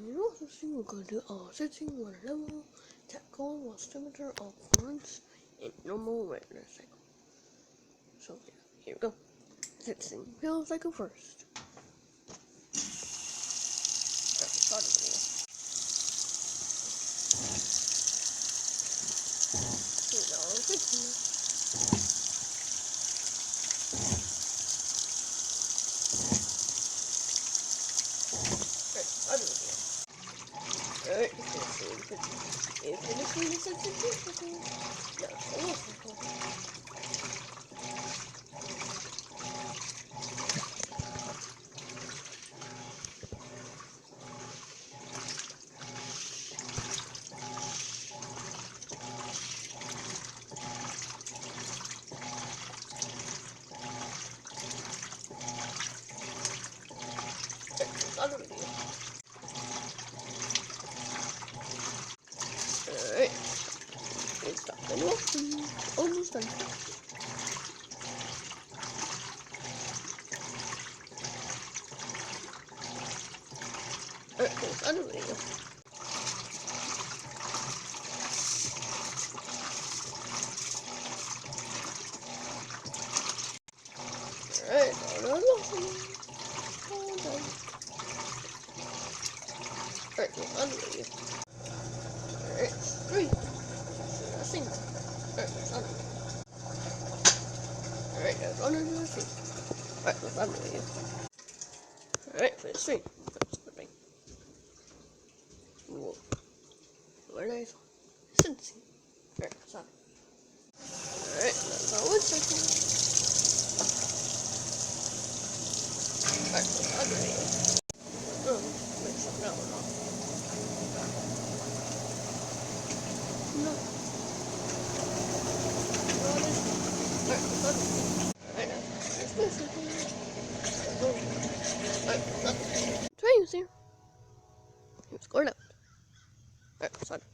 You also see we're going to do setting one level, tackle, loss temperature, all points, and normal regular cycle. So yeah, here we go. Setting pill cycle first. Start the video. Here's our fixing. Alright, if anything is sensitive, that's a little. Other video. Alright, it's done. Almost done. Alright, here's other video. Alright, all done. Alright, here's other video. Alright, 3. Nothing. Alright, here's other video. Alright, there's another thing. Alright, here's other video. Alright, phase 3. That's the thing. Whoa. Very nice. Sensing. Alright, that's that. Alright, that's our 1 second. Alright, that's other video. Make something out or not. No. Alright, that's other video. Alright, that's this second. Alright, that's other video. Train's here. He was scored out. Alright, that's other.